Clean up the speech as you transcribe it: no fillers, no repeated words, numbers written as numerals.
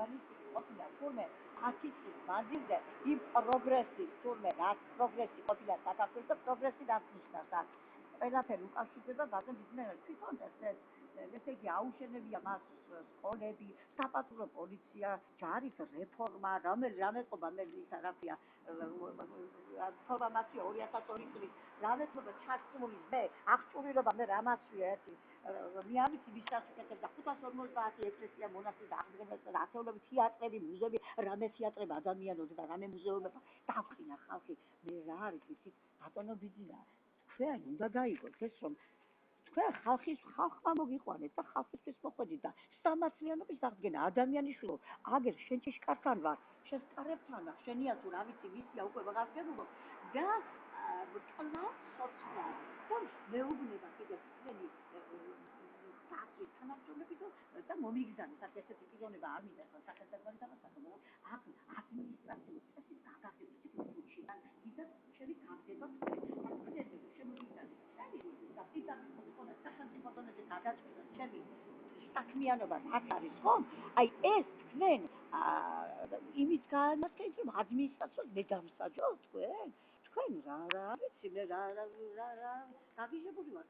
ორგანიზმი ყოფილა თურმე 10 წლის მანძილზე იმ პროგრესის თურმე რაც პროგრესი ყოფილა საქართველოს და პროგრესი რაც ნიშნავს ყველაფერი უკავშირდება ბატონ ბიზნესს თვითონ ესე იგი აუშენებია მას სკოლები, საპატრულო პოლიცია, ჯარის რეფორმა, რამე ყობა მე ის არაფია ინფორმაცია 2002 წლის რამეთქობა ჩასწული მე აღჭურვილობა მე რამაცვია ერთი მე ამის ვისაც უკეთებდა 550 ეკლესია მონასტრი და აღდგენას და ათეულობით თეატრები, მუზეუმი, რამე თეატრები ადამიანოზე და რამე მუზეუმები დავხინა ხალხი მე რა არის იცით ბატონო ბიძინა თქვენ უნდა გაიგოთ ეს რომ თქვენ ხალხმა მოგიყვანეთ და ხალხისთვის მოხვედით და სამართლიანობის აღდგენა ადამიანიშვილო აგერ შენ ჭიშკართან ვარ შენ სტარებთან ვარ შენია თუ რა ვიცი ვისია უკვე ვაღარგებულო და კლავს სოციალ და მეუბნება კიდე თქვენი საათი თანამშრომლები და მომიგზავნეთ აქ ესეთი პიროვნება არ მინდა სახელმწიფო დამასაკო აქ ადმინისტრაციული წესის გაგაგებით ფუჩი და კიდე შენი გაგდება თქვენ შემოგიძახეთ და პიტარის ხოლმე სახელმწიფო დონეზე გადაწყვეტა ჩემი საქმიანობა რაც არის ხომ აი ეს თქვენ იმის განმარტებით რომ ადმინისტრაციას მე დამსაჯო თქვენ რა ვიცი მე რა გაგიჟებული ვარ